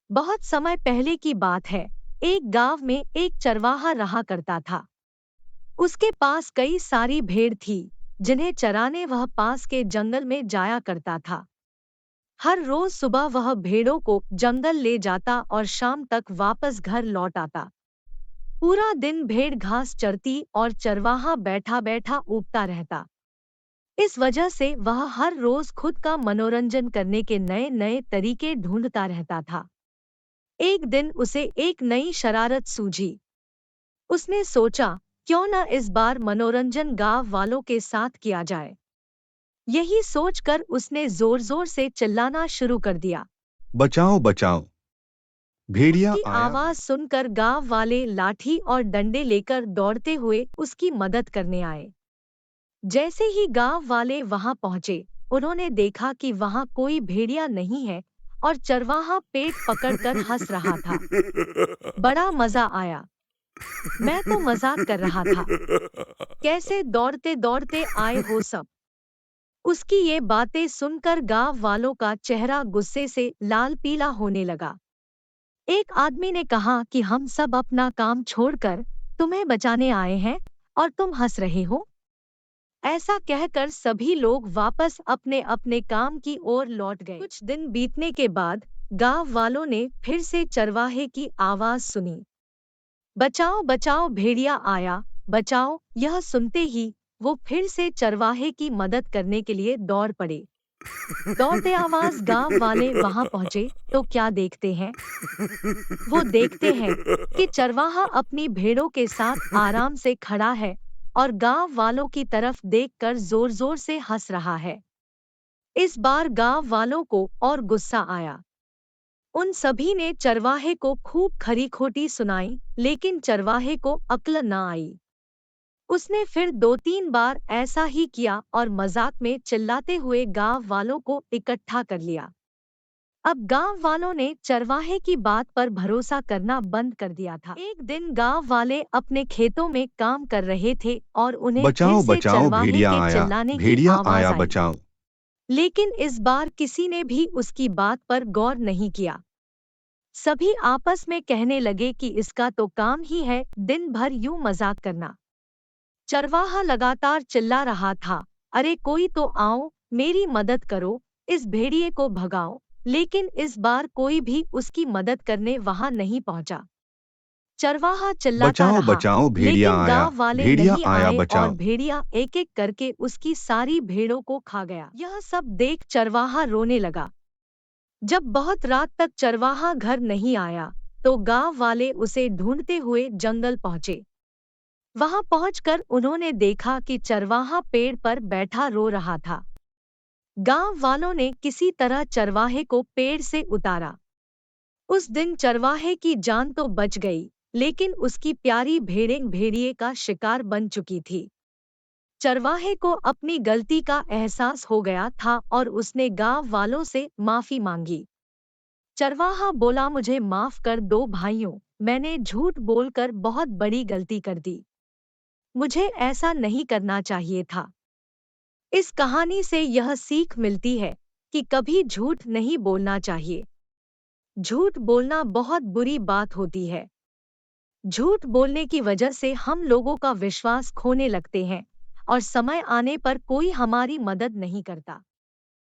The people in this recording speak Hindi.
बहुत समय पहले की बात है। एक गांव में एक चरवाहा रहा करता था। उसके पास कई सारी भेड़ थी, जिन्हें चराने वह पास के जंगल में जाया करता था। हर रोज सुबह वह भेड़ों को जंगल ले जाता और शाम तक वापस घर लौट आता। पूरा दिन भेड़ घास चरती और चरवाहा बैठा बैठा ऊबता रहता। इस वजह से वह हर रोज खुद का मनोरंजन करने के नए नए तरीके ढूंढता रहता था। एक दिन उसे एक नई शरारत सूझी। उसने सोचा, क्यों न इस बार मनोरंजन गांव वालों के साथ किया जाए। यही सोचकर उसने जोर जोर से चिल्लाना शुरू कर दिया। बचाओ बचाओ, भेड़िया उसकी आया। आवाज सुनकर गांव वाले लाठी और डंडे लेकर दौड़ते हुए उसकी मदद करने आए। जैसे ही गांव वाले वहां पहुंचे, उन्होंने देखा कि वहां कोई भेड़िया नहीं है और चरवाहा पेट पकड़कर हंस रहा था। बड़ा मजा आया। मैं तो मजाक कर रहा था। कैसे दौड़ते दौड़ते आए हो सब। उसकी ये बातें सुनकर गांव वालों का चेहरा गुस्से से लाल पीला होने लगा। एक आदमी ने कहा कि हम सब अपना काम छोड़कर तुम्हें बचाने आए हैं और तुम हंस रहे हो। ऐसा कहकर सभी लोग वापस अपने अपने काम की ओर लौट गए। कुछ दिन बीतने के बाद गांव वालों ने फिर से चरवाहे की आवाज सुनी। बचाओ बचाओ, भेड़िया आया, बचाओ। यह सुनते ही वो फिर से चरवाहे की मदद करने के लिए दौड़ पड़े। दौड़ते आवाज गांव वाले वहां पहुंचे तो क्या देखते हैं? वो देखते हैं कि चरवाहा अपनी भेड़ों के साथ आराम से खड़ा है और गांव वालों की तरफ देखकर जोर जोर से हंस रहा है। इस बार गांव वालों को और गुस्सा आया। उन सभी ने चरवाहे को खूब खरी खोटी सुनाई, लेकिन चरवाहे को अक्ल न आई। उसने फिर 2-3 बार ऐसा ही किया और मजाक में चिल्लाते हुए गांव वालों को इकट्ठा कर लिया। अब गांव वालों ने चरवाहे की बात पर भरोसा करना बंद कर दिया था। एक दिन गांव वाले अपने खेतों में काम कर रहे थे और उन्हें फिर बचाओ से बचाओ, चरवाहे भेड़िया के आया। चिल्लाने की भेड़िया आवाज आया, आई। बचाओ। लेकिन इस बार किसी ने भी उसकी बात पर गौर नहीं किया। सभी आपस में कहने लगे कि इसका तो काम ही है दिन भर यूं मजाक करना। चरवाहा लगातार चिल्ला रहा था, अरे कोई तो आओ, मेरी मदद करो, इस भेड़िए को भगाओ। लेकिन इस बार कोई भी उसकी मदद करने वहां नहीं पहुंचा। चरवाहा चिल्लाता बचाओ रहा, बचाओ, भेड़िया लेकिन आया। गांव वाले भेड़िया नहीं आया, आए और बचाओ। भेड़िया एक एक करके उसकी सारी भेड़ों को खा गया। यह सब देख चरवाहा रोने लगा। जब बहुत रात तक चरवाहा घर नहीं आया, तो गांव वाले उसे ढूंढते हुए जंगल पहुंचे। वहां पहुंचकर उन्होंने देखा कि चरवाहा पेड़ पर बैठा रो रहा था। गांव वालों ने किसी तरह चरवाहे को पेड़ से उतारा। उस दिन चरवाहे की जान तो बच गई, लेकिन उसकी प्यारी भेड़ें भेड़िए का शिकार बन चुकी थी। चरवाहे को अपनी गलती का एहसास हो गया था और उसने गांव वालों से माफी मांगी। चरवाहा बोला, मुझे माफ कर दो भाइयों, मैंने झूठ बोलकर बहुत बड़ी गलती कर दी। मुझे ऐसा नहीं करना चाहिए था। इस कहानी से यह सीख मिलती है कि कभी झूठ नहीं बोलना चाहिए। झूठ बोलना बहुत बुरी बात होती है। झूठ बोलने की वजह से हम लोगों का विश्वास खोने लगते हैं और समय आने पर कोई हमारी मदद नहीं करता।